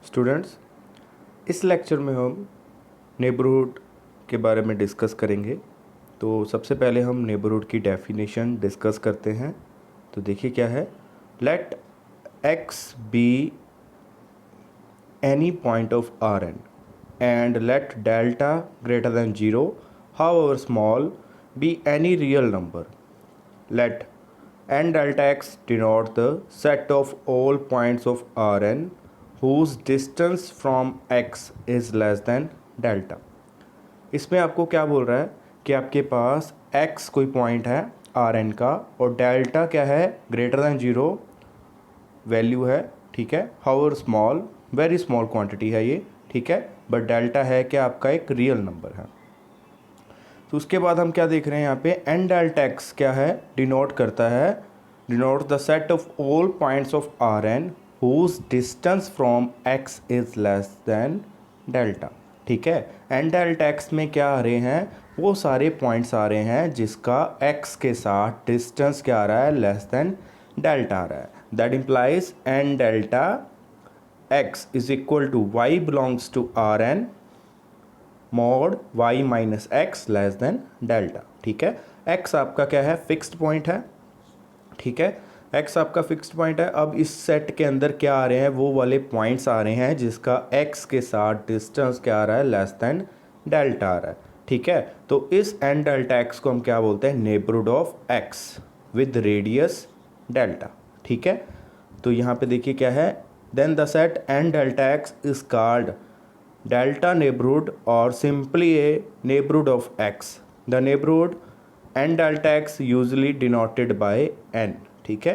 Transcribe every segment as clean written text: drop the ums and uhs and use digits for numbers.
Students, इस lecture में हम नेबरहुड के बारे में डिस्कस करेंगे। तो सबसे पहले हम नेबरहुड की डेफिनेशन डिस्कस करते हैं। तो देखिए क्या है, let x be any point of R n and let delta greater than zero however small be any real number. Let n delta x denote the set of all points of Rn whose distance from x is less than delta। इसमें आपको क्या बोल रहा है कि आपके पास x कोई point है Rn का और डेल्टा क्या है, ग्रेटर दैन जीरो वैल्यू है, ठीक है। However small, very small quantity है ये, ठीक है, बट डेल्टा है क्या आपका एक रियल नंबर है। तो उसके बाद हम क्या देख रहे हैं यहाँ पे, एन डेल्टा एक्स क्या है, डिनोट करता है, denote the set of all points of R n whose distance from x is less than delta, ठीक है। एन डेल्टा एक्स में क्या आ रहे हैं, वो सारे पॉइंट्स आ रहे हैं जिसका एक्स के साथ डिस्टेंस क्या आ रहा है, लेस देन डेल्टा आ रहा है। That implies N delta x is equal to y belongs to R n mod y minus x less than delta, ठीक है। x आपका क्या है, फिक्स्ड पॉइंट है, ठीक है, x आपका फिक्स्ड पॉइंट है। अब इस सेट के अंदर क्या आ रहे हैं, वो वाले पॉइंट्स आ रहे हैं जिसका x के साथ डिस्टेंस क्या आ रहा है, लेस देन डेल्टा आ रहा है, ठीक है। तो इस एन डेल्टा एक्स को हम क्या बोलते हैं, neighbourhood of x with radius delta, ठीक है। तो यहाँ पे देखिए क्या है, then the set N delta x is called delta neighborhood or simply a neighborhood of x. The neighborhood n delta x usually denoted by n, ठीक है।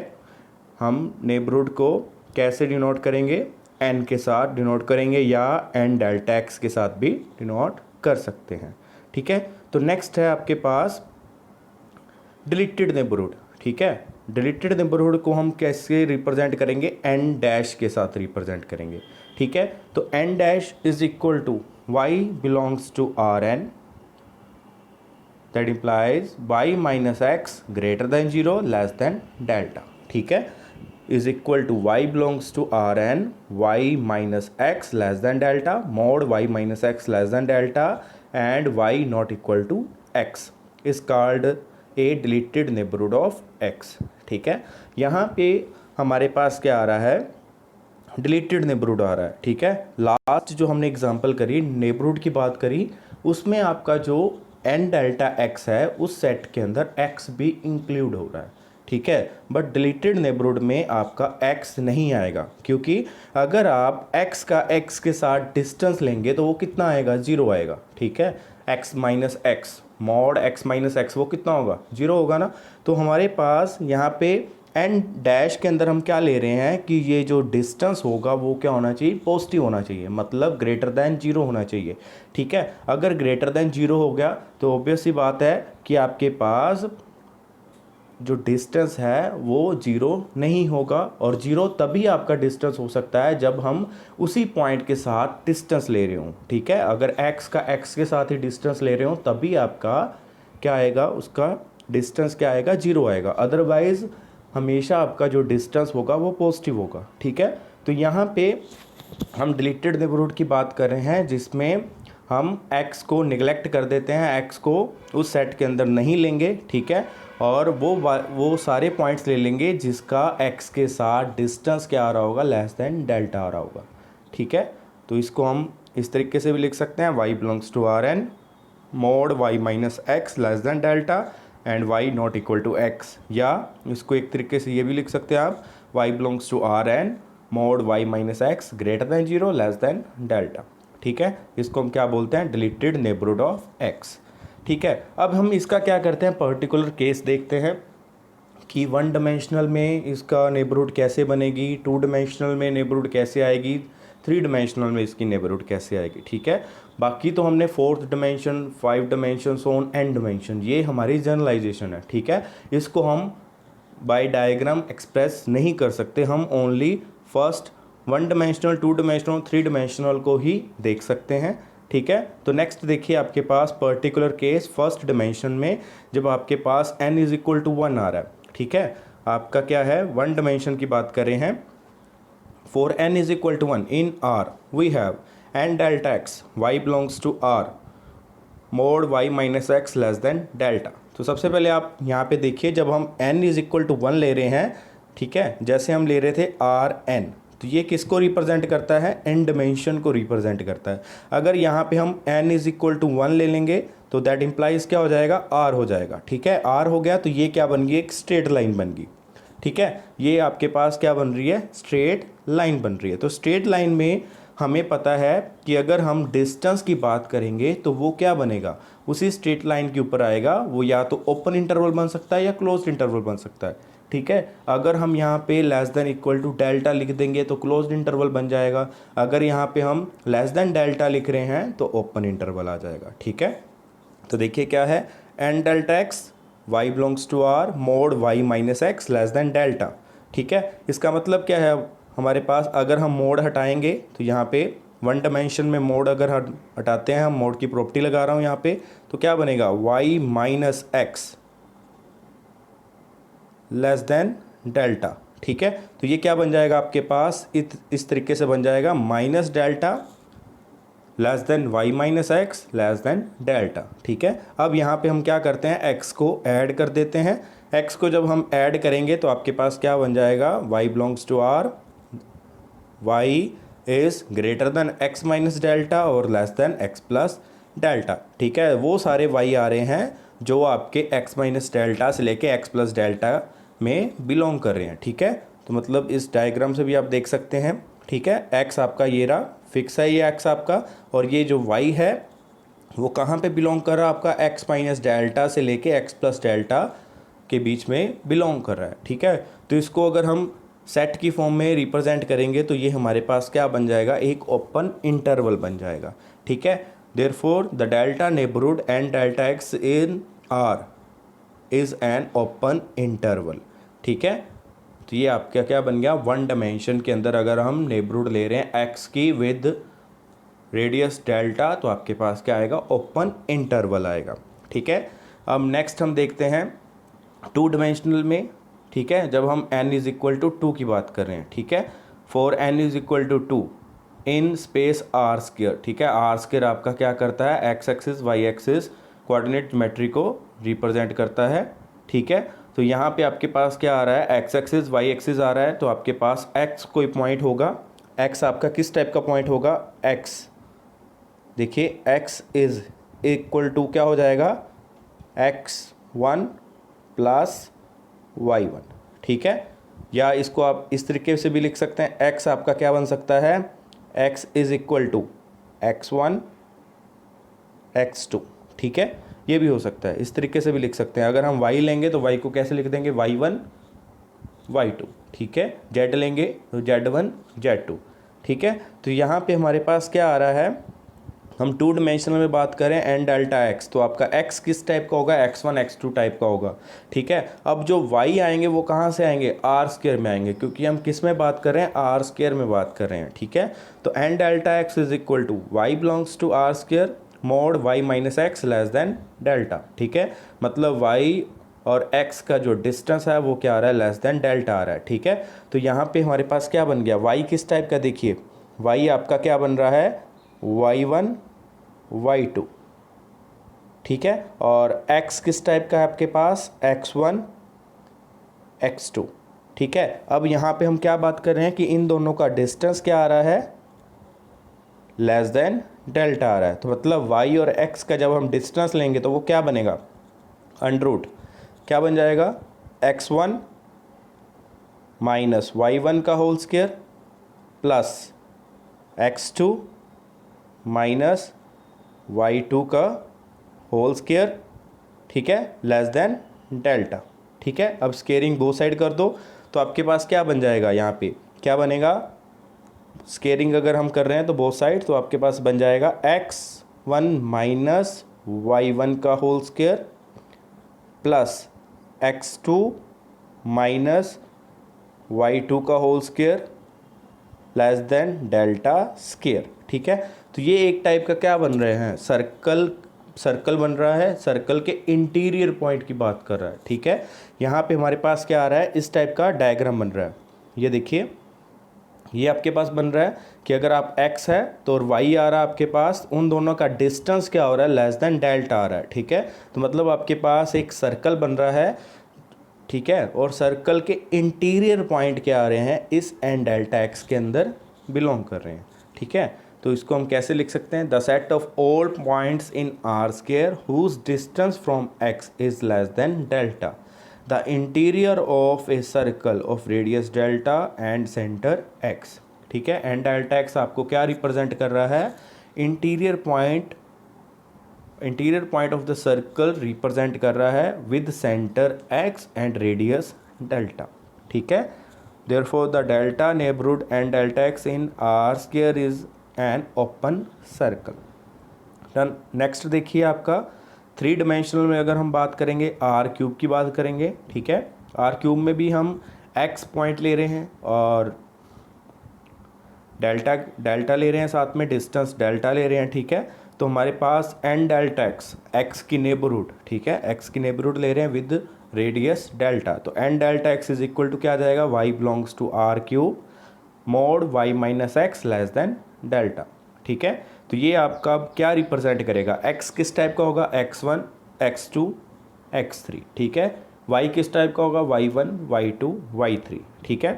हम neighborhood को कैसे डिनोट करेंगे, n के साथ डिनोट करेंगे या n डेल्टा x के साथ भी डिनोट कर सकते हैं, ठीक है। तो नेक्स्ट है आपके पास डिलीटेड नेबरहुड, ठीक है। डिलीटेड नेबरहुड को हम कैसे रिप्रेजेंट करेंगे, n डैश के साथ रिप्रेजेंट करेंगे, ठीक है। तो n dash is equal to y belongs to R n, that implies y minus x greater than zero less than delta, ठीक है, is equal to y belongs to R n y minus x less than delta mod y minus x less than delta and y not equal to x is called a deleted neighbourhood of x, ठीक है। यहाँ पे हमारे पास क्या आ रहा है, deleted neighbourhood आ रहा है, ठीक है। लास्ट जो हमने एग्जांपल करी, नेबरहुड की बात करी, उसमें आपका जो एन डेल्टा एक्स है उस सेट के अंदर एक्स भी इंक्लूड हो रहा है, ठीक है। बट डिलीटेड नेबरहुड में आपका एक्स नहीं आएगा, क्योंकि अगर आप एक्स का एक्स के साथ डिस्टेंस लेंगे तो वो कितना आएगा, जीरो आएगा, ठीक है। X minus x mod x minus x वो कितना होगा, जीरो होगा ना। तो हमारे पास यहाँ पे एन डैश के अंदर हम क्या ले रहे हैं कि ये जो डिस्टेंस होगा वो क्या होना चाहिए, पॉजिटिव होना चाहिए, मतलब ग्रेटर दैन जीरो होना चाहिए, ठीक है। अगर ग्रेटर दैन जीरो हो गया तो ऑब्वियस सी बात है कि आपके पास जो डिस्टेंस है वो जीरो नहीं होगा, और जीरो तभी आपका डिस्टेंस हो सकता है जब हम उसी पॉइंट के साथ डिस्टेंस ले रहे हों, ठीक है। अगर x का x के साथ ही डिस्टेंस ले रहे हो तभी आपका क्या आएगा, उसका डिस्टेंस क्या आएगा, जीरो आएगा। अदरवाइज हमेशा आपका जो डिस्टेंस होगा वो पॉजिटिव होगा, ठीक है। तो यहाँ पे हम डिलीटेड नेबरहुड की बात कर रहे हैं जिसमें हम x को निगलेक्ट कर देते हैं, x को उस सेट के अंदर नहीं लेंगे, ठीक है, और वो सारे पॉइंट्स ले लेंगे जिसका x के साथ डिस्टेंस क्या आ रहा होगा, लेस देन डेल्टा आ रहा होगा, ठीक है। तो इसको हम इस तरीके से भी लिख सकते हैं, y belongs to R n mod y minus x less than delta and y not equal to x, या इसको एक तरीके से ये भी लिख सकते हैं आप, y belongs to R n mod y minus x greater than zero less than delta, ठीक है। इसको हम क्या बोलते हैं, डिलीटेड नेबरहुड ऑफ x, ठीक है। अब हम इसका क्या करते हैं, पर्टिकुलर केस देखते हैं कि वन डायमेंशनल में इसका नेबरहुड कैसे बनेगी, टू डायमेंशनल में नेबरहुड कैसे आएगी, थ्री डायमेंशनल में इसकी नेबरहुड कैसे आएगी, ठीक है। बाकी तो हमने fourth dimension, five dimension, on an dimension, ये हमारी जनरलाइजेशन है, ठीक है। इसको हम बाय डायग्राम एक्सप्रेस नहीं कर सकते, हम only first one dimensional, two dimensional, three dimensional को ही देख सकते हैं, ठीक है। तो नेक्स्ट देखिए आपके पास पर्टिकुलर केस फर्स्ट डायमेंशन में जब आपके पास n is equal to one आ रहा है, ठीक है। आपका क्या है, वन डायमेंशन की बात कर रहे हैं, For n is equal to 1 in R we have n delta x y belongs to R mod y minus x less than delta. तो सबसे पहले आप यहाँ पे देखिए, जब हम n इज इक्वल टू 1 ले रहे हैं, ठीक है, जैसे हम ले रहे थे आर एन, तो ये किसको रिप्रेजेंट करता है? n डिमेंशन को रिप्रेजेंट करता है। अगर यहाँ पे हम n इज इक्वल टू 1 ले लेंगे तो दैट इम्प्लाइज क्या हो जाएगा? r हो जाएगा। ठीक है, r हो गया तो ये क्या बन गई? एक स्ट्रेट लाइन बन गई। ठीक है, ये आपके पास क्या बन रही है? स्ट्रेट लाइन बन रही है। तो स्ट्रेट लाइन में हमें पता है कि अगर हम डिस्टेंस की बात करेंगे तो वो क्या बनेगा? उसी स्ट्रेट लाइन के ऊपर आएगा, वो या तो ओपन इंटरवल बन सकता है या क्लोज्ड इंटरवल बन सकता है। ठीक है, अगर हम यहाँ पे less than equal to delta लिख देंगे तो क्लोज्ड इंटरवल बन जाएगा। अगर यहाँ पे हम लेस देन डेल्टा लिख रहे हैं तो ओपन इंटरवल आ जाएगा। ठीक है, तो देखिए क्या है, n delta x y belongs to r mod y minus x less than delta. ठीक है, इसका मतलब क्या है? हमारे पास अगर हम मोड हटाएंगे तो यहाँ पे वन डायमेंशन में मोड अगर हटाते हैं, हम मोड की प्रॉपर्टी लगा रहा हूँ यहाँ पे, तो क्या बनेगा? y minus x less than delta. ठीक है, तो ये क्या बन जाएगा आपके पास? इस तरीके से बन जाएगा, minus delta less than y minus x less than delta. ठीक है, अब यहाँ पे हम क्या करते हैं? x को ऐड कर देते हैं। x को जब हम ऐड करेंगे तो आपके पास क्या बन जाएगा? y belongs to r, y is greater than x minus delta और less than x plus delta. ठीक है, वो सारे y आ रहे हैं जो आपके x माइनस डेल्टा से लेके x प्लस डेल्टा में बिलोंग कर रहे हैं। ठीक है, तो मतलब इस डायग्राम से भी आप देख सकते हैं। ठीक है, x आपका ये रहा, फिक्स है ये x आपका, और ये जो y है वो कहाँ पे बिलोंग कर रहा है? आपका x माइनस डेल्टा से लेके x प्लस डेल्टा के बीच में बिलोंग कर रहा है। ठीक है, तो इसको अगर हम सेट की फॉर्म में रिप्रेजेंट करेंगे तो ये हमारे पास क्या बन जाएगा? एक ओपन इंटरवल बन जाएगा। ठीक है, therefore the delta neighbourhood and delta x in R is an open interval. ठीक है, तो ये आपका क्या बन गया? वन डायमेंशन के अंदर अगर हम नेबरहुड ले रहे हैं x की विद रेडियस डेल्टा तो आपके पास क्या आएगा? ओपन इंटरवल आएगा। ठीक है, अब नेक्स्ट हम देखते हैं टू डायमेंशनल में। ठीक है, जब हम n इज इक्वल टू 2 की बात कर रहे हैं। ठीक है, for n is equal to 2 in space R square. ठीक है, आर स्क्वायर आपका क्या करता है? X axis y axis coordinate geometry को रिप्रेजेंट करता है। ठीक है, तो यहाँ पे आपके पास क्या आ रहा है? एक्स एक्सिस वाई एक्सिस आ रहा है, तो आपके पास x कोई पॉइंट होगा। x आपका किस टाइप का पॉइंट होगा? x, देखिए x इज इक्वल टू क्या हो जाएगा? x1 plus y1। ठीक है, या इसको आप इस तरीके से भी लिख सकते हैं, x आपका क्या बन सकता है? x is equal to x1 x2। ठीक है, ये भी हो सकता है, इस तरीके से भी लिख सकते हैं। अगर हम y लेंगे तो y को कैसे लिख देंगे? y1 y2। ठीक है, z लेंगे तो z1 z2। ठीक है, तो यहाँ पे हमारे पास क्या आ रहा है? हम टू डायमेंशनल में बात करें एन डेल्टा एक्स, तो आपका x किस टाइप का होगा? x1 x2 टाइप का होगा। ठीक है, अब जो y आएंगे वो कहाँ से आएंगे? आर स्क्वायर में आएंगे, क्योंकि हम किस में बात कर रहे हैं? आर स्क्वायर में बात कर रहे हैं। ठीक है, तो n delta x is equal to y belongs to R square mod y minus x less than delta. ठीक है, मतलब y और x का जो डिस्टेंस है वो क्या आ रहा है? लेस देन डेल्टा आ रहा है। ठीक है, तो यहाँ पे हमारे पास क्या बन गया? y किस टाइप का? देखिए y आपका क्या बन रहा है? y1 y2। ठीक है, और x किस टाइप का है आपके पास? x1 x2। ठीक है, अब यहाँ पे हम क्या बात कर रहे हैं कि इन दोनों का डिस्टेंस क्या आ रहा है? लेस देन डेल्टा आ रहा है। तो मतलब y और x का जब हम डिस्टेंस लेंगे तो वो क्या बनेगा? अंडर रूट क्या बन जाएगा? x1 माइनस y1 का whole square plus x2 minus y2 का होल स्क्वायर। ठीक है, लेस देन डेल्टा। ठीक है, अब स्केयरिंग दो साइड कर दो तो आपके पास क्या बन जाएगा? यहाँ पे क्या बनेगा? स्केयरिंग अगर हम कर रहे हैं तो बोथ साइड, तो आपके पास बन जाएगा x1 माइनस y1 का whole square plus x2 minus y2 का whole square less than delta square. ठीक है, तो ये एक टाइप का क्या बन रहे हैं? सर्कल बन रहा है, सर्कल के इंटीरियर पॉइंट की बात कर रहा है। ठीक है, यहाँ पे हमारे पास क्या आ रहा है? इस टाइप का डायग्राम बन रहा है। ये देखिए, ये आपके पास बन रहा है कि अगर आप x है तो और y आ रहा है आपके पास, उन दोनों का डिस्टेंस क्या हो रहा है, लेस देन डेल्टा आ रहा है, ठीक है। तो मतलब आपके पास एक सर्कल बन रहा है, ठीक है, और सर्कल के इंटीरियर पॉइंट क्या आ रहे हैं, इस एन डेल्टा एक्स के अंदर बिलोंग कर रहे हैं, ठीक है। तो इसको हम कैसे लिख सकते हैं, the set of all points in R square whose distance from x is less than delta, the interior of a circle of radius delta and centre x, ठीक है। एंड डेल्टा एक्स आपको क्या रिप्रेजेंट कर रहा है, interior point of the circle represent कर रहा है with centre x and radius delta, ठीक है। Therefore the delta neighbourhood and delta x in R square is an open circle. Done. Next देखिए आपका 3 डायमेंशनल में अगर हम बात करेंगे, आर क्यूब की बात करेंगे, ठीक है। आर क्यूब में भी हम एक्स पॉइंट ले रहे हैं और डेल्टा ले रहे हैं, साथ में डिस्टेंस डेल्टा ले रहे हैं, ठीक है। तो हमारे पास एन डेल्टा एक्स की नेबरहुड, ठीक है, एक्स की नेबरहुड ले रहे हैं विद रेडियस डेल्टा। तो n delta x is equal to क्या आ जाएगा, y belongs to R cube mod y minus x less than delta, ठीक है। तो ये आपका क्या रिप्रेजेंट करेगा, एक्स किस टाइप का होगा, x1 x2 x3, ठीक है। y किस टाइप का होगा, y1 y2 y3, ठीक है।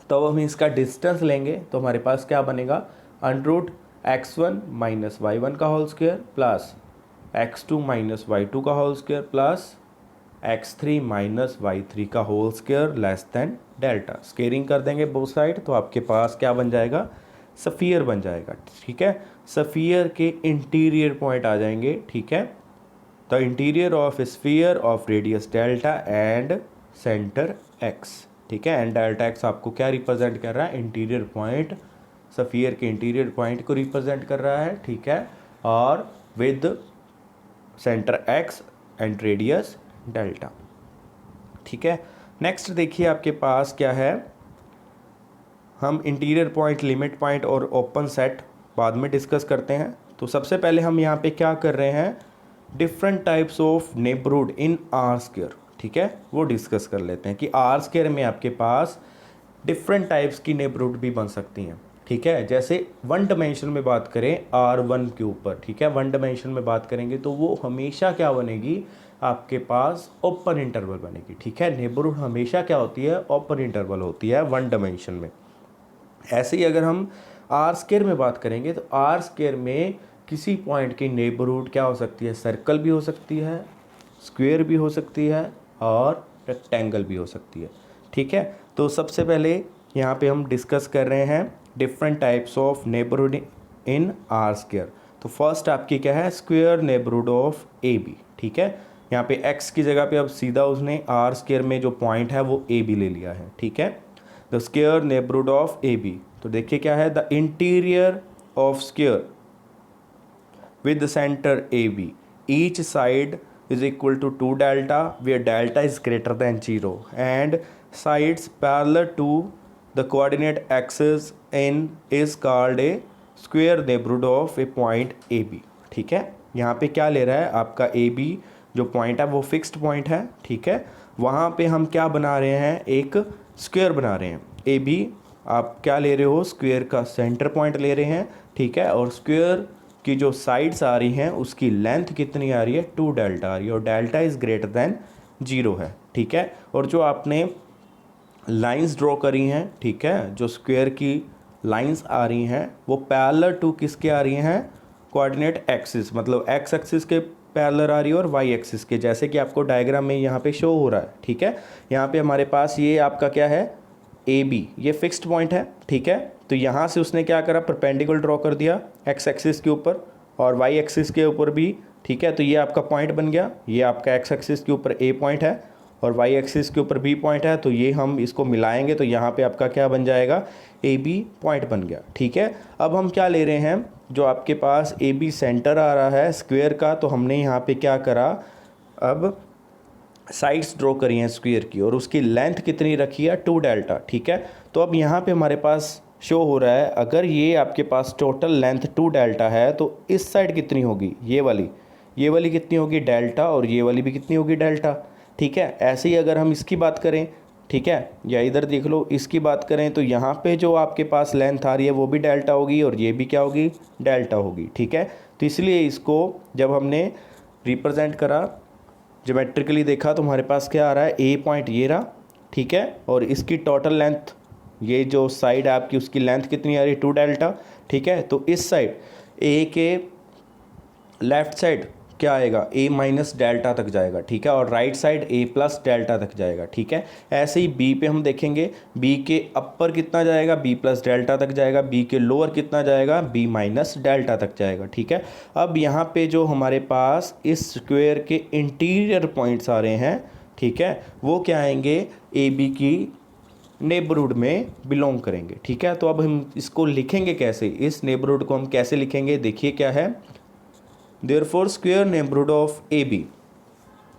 तो अब हम इसका डिस्टेंस लेंगे तो हमारे पास क्या बनेगा, अंडर x1 माइनस y1 का whole square plus x2 minus y2 का whole square plus x3 minus y3 का whole square less than delta. Squaring कर देंगे बोथ साइड तो आपके पास क्या बन जाएगा, सफ़ियर बन जाएगा, ठीक है। सफ़ियर के इंटीरियर पॉइंट आ जाएंगे, ठीक है। The interior of sphere of radius delta and centre x, ठीक है। एंड डेल्टा एक्स आपको क्या रिप्रेजेंट कर रहा है, इंटीरियर पॉइंट, सफ़ियर के इंटीरियर पॉइंट को रिप्रेजेंट कर रहा है, ठीक है, और with centre x and radius delta, ठीक है। नेक्स्ट देखिए आपके पास क्या है, हम इंटीरियर पॉइंट, लिमिट पॉइंट और ओपन सेट बाद में डिस्कस करते हैं। तो सबसे पहले हम यहाँ पे क्या कर रहे हैं, different types of neighbourhood in R square, ठीक है, वो डिस्कस कर लेते हैं कि आर स्क्वायर में आपके पास डिफरेंट टाइप्स की नेबरहुड भी बन सकती हैं, ठीक है। जैसे 1 डायमेंशन में बात करें R1 के ऊपर, ठीक है, 1 डायमेंशन में बात करेंगे तो वो हमेशा क्या बनेगी, आपके पास ओपन इंटरवल बनेगी, ठीक है। नेबरहुड हमेशा क्या होती है, ओपन इंटरवल होती है 1 डायमेंशन में। ऐसे ही अगर हम आर स्क्वायर में बात करेंगे तो आर स्क्वायर में किसी पॉइंट की नेबरहुड क्या हो सकती है, सर्कल भी हो सकती है, स्क्वायर भी हो सकती है और रेक्टेंगल भी हो सकती है, ठीक है। तो सबसे पहले यहाँ पे हम डिस्कस कर रहे हैं different types of neighbourhood in R square. तो फर्स्ट आपकी क्या है, square neighbourhood of A B, ठीक है। यहाँ पे एक्स की जगह पे अब सीधा उसने आर स्क्वायर में जो पॉइंट है वो ए बी ले लिया है, ठीक है। The square neighbourhood of A b, तो देखिए क्या है, the interior of square with the center AB, each side is equal to 2 delta where delta is greater than 0 and sides parallel to the coordinate axis in is called a square neighborhood of a point AB, ठीक है। यहाँ पे क्या ले रहा है आपका AB जो पॉइंट है वो फिक्स्ड पॉइंट है, ठीक है। वहाँ पे हम क्या बना रहे हैं, एक स्क्वायर बना रहे हैं। AB आप क्या ले रहे हो, स्क्वायर का सेंटर पॉइंट ले रहे हैं, ठीक है, और स्क्वायर की जो साइड्स आ रही हैं उसकी लेंथ कितनी आ रही है, 2 डेल्टा आ रही है और डेल्टा इज़ ग्रेटर देन 0 है, ठीक है। और जो आपने लाइंस ड्रॉ करी हैं, ठीक है, जो स्क्वायर की लाइंस आ रही हैं वो पैरेलल टू किसके आ रही हैं, कोऑर्डिनेट एक्सिस, मतलब एक्स एक्सिस के पैरेलल आ रही है और वाई एक्सिस के, जैसे कि आपको डायग्राम में यहाँ पे शो हो रहा है, ठीक है। यहाँ पे हमारे पास ये आपका क्या है, ए बी, ये फिक्स्ड पॉइंट है, ठीक है। तो यहाँ से उसने क्या करा, परपेंडिकुलर ड्रॉ कर दिया एक्स एक्सिस के ऊपर और वाई एक्सिस के ऊपर भी, ठीक है। तो ये आपका पॉइंट बन गया, ये आपका एक्स एक्सिस के ऊपर ए पॉइंट है और वाई एक्सिस के ऊपर बी पॉइंट है। तो ये हम इसको मिलाएंगे तो यहाँ पे आपका क्या बन जाएगा, ए बी पॉइंट बन गया, ठीक है। अब हम क्या ले रहे हैं, जो आपके पास ए बी सेंटर आ रहा है स्क्वायर का, तो हमने यहाँ पे क्या करा, अब साइड्स ड्रॉ करी हैं स्क्वायर की और उसकी लेंथ कितनी रखी है, 2 डेल्टा, ठीक है। तो अब यहाँ पे हमारे पास शो हो रहा है, अगर ये आपके पास टोटल लेंथ 2 डेल्टा है तो इस साइड कितनी होगी, ये वाली कितनी होगी, डेल्टा, और ये वाली भी कितनी होगी, डेल्टा, ठीक है। ऐसे ही अगर हम इसकी बात करें ठीक है। या इधर देख लो, इसकी बात करें तो यहाँ पे जो आपके पास लेंथ आ रही है वो भी डेल्टा होगी और ये भी क्या होगी, डेल्टा होगी, ठीक है। तो इसलिए इसको जब हमने रिप्रेजेंट करा, ज्योमेट्रिकली देखा, तो हमारे पास क्या आ रहा है, ए पॉइंट ये रहा, ठीक है, और इसकी टोटल लेंथ, ये जो साइड है आपकी उसकी लेंथ कितनी आ रही है, 2 डेल्टा, ठीक है। तो इस साइड ए के लेफ्ट साइड क्या आएगा, ए माइनस डेल्टा तक जाएगा, ठीक है, और राइट साइड ए प्लस डेल्टा तक जाएगा, ठीक है। ऐसे ही बी पे हम देखेंगे, बी के अपर कितना जाएगा, बी प्लस डेल्टा तक जाएगा, बी के लोअर कितना जाएगा, बी माइनस डेल्टा तक जाएगा, ठीक है। अब यहाँ पे जो हमारे पास इस स्क्वायर के इंटीरियर पॉइंट्स आ रहे हैं, ठीक है, वो क्या आएंगे, ए बी की नेबरहुड में बिलोंग करेंगे, ठीक है। तो अब हम इसको लिखेंगे कैसे, इस नेबरहुड को हम कैसे लिखेंगे, देखिए क्या है, therefore square neighbourhood of A B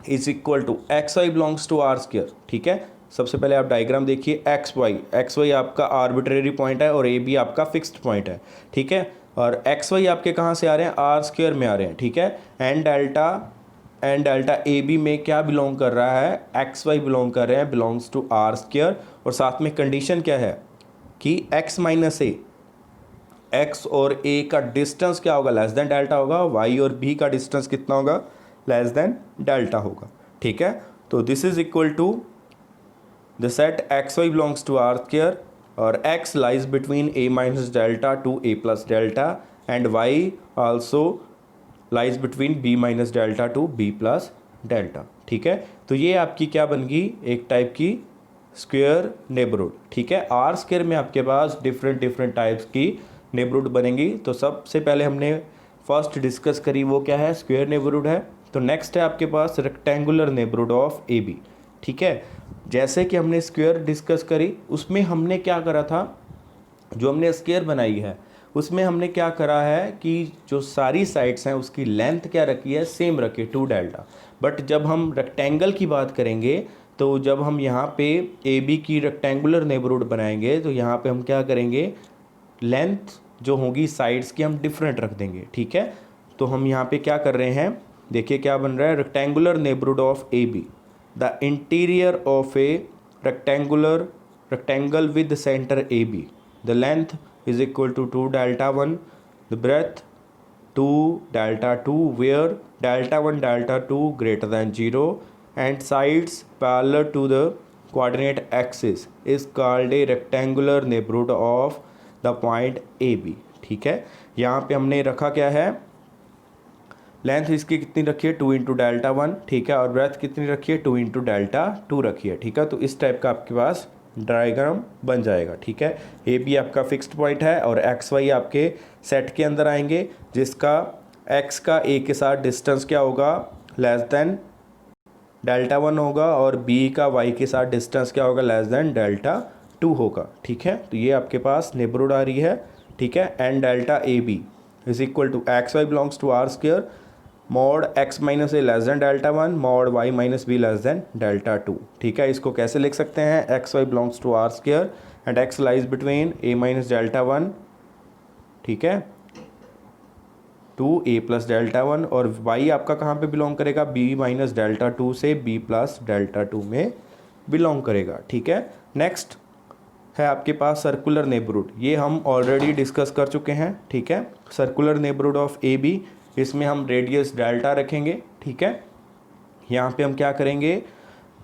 is equal to x Y belongs to R square, ठीक है। सबसे पहले आप डायग्राम देखिए, एक्स वाई आपका आर्बिट्रेरी पॉइंट है और ए बी आपका फिक्स्ड पॉइंट है, ठीक है। और एक्स वाई आपके कहाँ से आ रहे हैं, आर स्क्वायर में आ रहे हैं, ठीक है। एंड डेल्टा ए बी में क्या बिलोंग कर रहा है, एक्स वाई बिलोंग कर रहे हैं, बिलोंग्स टू आर स्क्वायर। और साथ में कंडीशन क्या है कि एक्स माइनस ए, एक्स और ए का डिस्टेंस क्या होगा, लेस देन डेल्टा होगा, वाई और बी का डिस्टेंस कितना होगा, लेस देन डेल्टा होगा, ठीक है। तो this is equal to the set X Y belongs to R square और X lies between A minus delta to A plus delta and Y also lies between B minus delta to B plus delta, ठीक है। तो ये आपकी क्या बन गई, एक टाइप की स्क्वायर नेबरहुड, ठीक है। आर स्क्वायर में आपके पास डिफरेंट टाइप्स की नेबरहुड बनेंगी। तो सबसे पहले हमने फर्स्ट डिस्कस करी वो क्या है, स्क्वायर नेबरहुड है। तो नेक्स्ट है आपके पास rectangular neighbourhood of A B, ठीक है। जैसे कि हमने स्क्वायर डिस्कस करी, उसमें हमने क्या करा था, जो हमने स्क्वायर बनाई है उसमें हमने क्या करा है कि जो सारी साइड्स हैं उसकी लेंथ क्या रखी है, सेम रखी है, 2 डेल्टा। बट जब हम रेक्टेंगल की बात करेंगे, तो जब हम यहाँ पे ए बी की रेक्टेंगुलर नेबरहुड बनाएंगे तो यहाँ पे हम क्या करेंगे, लेंथ जो होगी साइड्स की हम डिफरेंट रख देंगे, ठीक है। तो हम यहाँ पे क्या कर रहे हैं, देखिए क्या बन रहा है, rectangular neighbourhood of A b, the interior of a rectangle with centre a b, the length is equal to 2 delta 1, the breadth 2 delta 2 where delta 1 delta 2 greater than 0 and sides parallel to the coordinate axis is called a rectangular neighborhood of the point AB, ठीक है। यहाँ पे हमने रखा क्या है, length इसकी कितनी रखी है, 2 इंटू डेल्टा 1, ठीक है, और ब्रेथ कितनी रखी है, 2 इंटू डेल्टा 2 रखी है, ठीक है। तो इस टाइप का आपके पास डायग्राम बन जाएगा, ठीक है। ए बी आपका फिक्स्ड पॉइंट है और एक्स वाई आपके सेट के अंदर आएंगे, जिसका एक्स का ए के साथ डिस्टेंस क्या होगा, लेस देन डेल्टा 1 होगा, और बी का वाई के साथ डिस्टेंस क्या होगा, लेस देन डेल्टा 2 होगा, ठीक है। तो ये आपके पास नेबरहुड आ रही है, ठीक है। And delta a B is equal to x Y belongs to R square mod x minus a less than delta 1 mod y minus b less than delta 2, ठीक है। इसको कैसे लिख सकते हैं, x Y belongs to R square and x lies between A minus delta 1, ठीक है, to A plus delta 1, और वाई आपका कहाँ पे बिलोंग करेगा, बी माइनस डेल्टा 2 से बी प्लस डेल्टा 2 में बिलोंग करेगा, ठीक है। नेक्स्ट है आपके पास सर्कुलर नेबरहुड, ये हम ऑलरेडी डिस्कस कर चुके हैं, ठीक है। Circular neighbourhood of A b, इसमें हम रेडियस डेल्टा रखेंगे, ठीक है। यहाँ पे हम क्या करेंगे,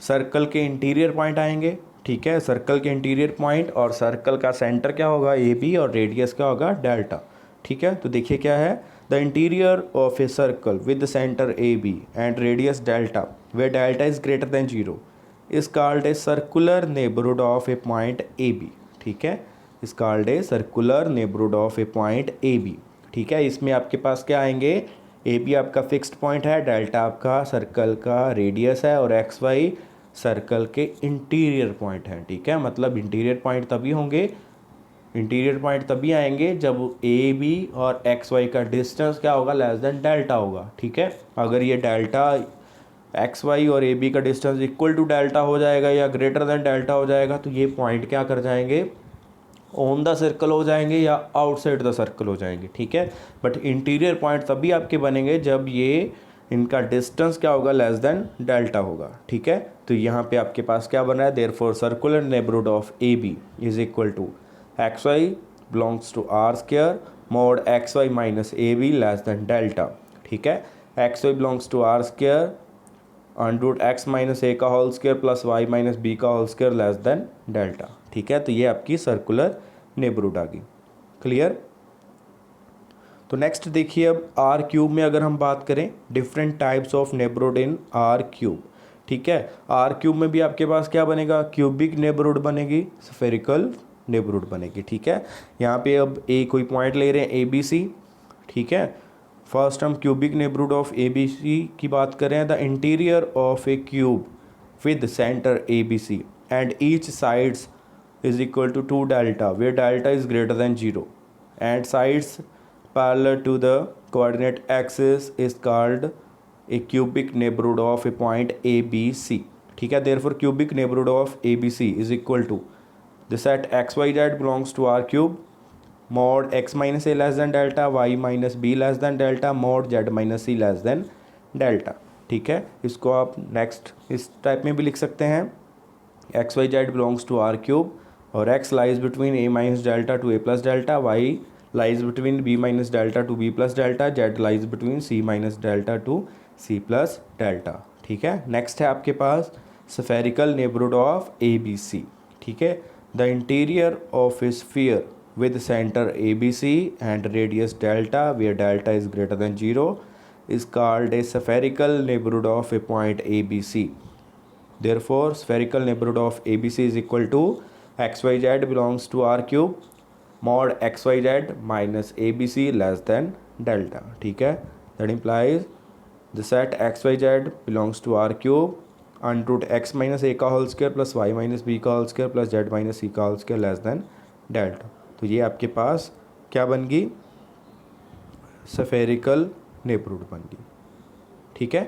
सर्कल के इंटीरियर पॉइंट आएंगे, ठीक है, सर्कल के इंटीरियर पॉइंट, और सर्कल का सेंटर क्या होगा, ए बी, और रेडियस क्या होगा, डेल्टा, ठीक है। तो देखिए क्या है, the interior of a circle with the centre a b and radius delta where delta is greater than 0 is called a circular neighbourhood of a point a B, ठीक है, is called a circular neighbourhood of a point a B, ठीक है। इसमें आपके पास क्या आएंगे, a b आपका फिक्स्ड पॉइंट है, डेल्टा आपका सर्कल का रेडियस है, और एक्स वाई सर्कल के इंटीरियर पॉइंट है, ठीक है। मतलब इंटीरियर पॉइंट तभी होंगे, इंटीरियर पॉइंट तभी आएंगे जब ए बी और एक्स वाई का डिस्टेंस क्या होगा, लेस देन डेल्टा होगा, ठीक है। अगर ये डेल्टा एक्स वाई और ए बी का डिस्टेंस इक्वल टू डेल्टा हो जाएगा या ग्रेटर देन डेल्टा हो जाएगा, तो ये पॉइंट क्या कर जाएंगे, ऑन द सर्कल हो जाएंगे या आउटसाइड द सर्कल हो जाएंगे, ठीक है। बट इंटीरियर पॉइंट तभी आपके बनेंगे जब ये इनका डिस्टेंस क्या होगा, लेस देन डेल्टा होगा, ठीक है। तो यहाँ पे आपके पास क्या बन रहा है, therefore circular neighbourhood of A B is equal to x Y belongs to R square mod X Y minus A B less than delta. ठीक है, X Y belongs to R square under X minus A का whole square plus Y minus B का whole square less than delta. ठीक है, तो ये आपकी circular neighbourhood आ गई। क्लियर। तो नेक्स्ट देखिए, अब आर क्यूब में अगर हम बात करें, different types of neighbourhood in are cube. ठीक है, आर क्यूब में भी आपके पास क्या बनेगा, क्यूबिक नेबरहुड बनेगी, स्फेरिकल नेबरहुड बनेगी। ठीक है, यहाँ पे अब ए कोई पॉइंट ले रहे हैं ए बी सी। ठीक है, फर्स्ट हम cubic neighbourhood of A B c की बात करें, the interior of a cube with centre a B c and each sides is equal to 2 delta where delta is greater than 0 and sides parallel to the coordinate axis is called a cubic neighborhood of a point ABC. ठीक है, therefore cubic neighborhood of ABC is equal to the set xyz belongs to R cube mod x minus a less than delta y minus b less than delta mod z minus c less than delta। ठीक है, इसको आप next इस type में भी लिख सकते हैं, xyz belongs to R cube और x lies between a minus delta to a plus delta, y lies between b minus delta to b plus delta, z lies between c minus delta to c plus delta। ठीक है, next है आपके पास spherical neighbourhood of A B C. ठीक है, the interior of a sphere with center ABC and radius delta where delta is greater than 0 is called a spherical neighborhood of a point ABC. Therefore spherical neighborhood of ABC is equal to xyz belongs to R cube mod xyz minus ABC less than delta। ठीक है, that implies the set xyz belongs to R cube under root x minus a का whole square plus y minus b का whole square plus z minus c का whole square less than delta. तो ये आपके पास क्या बन गई, स्फेरिकल नेबरहुड बन गई। ठीक है।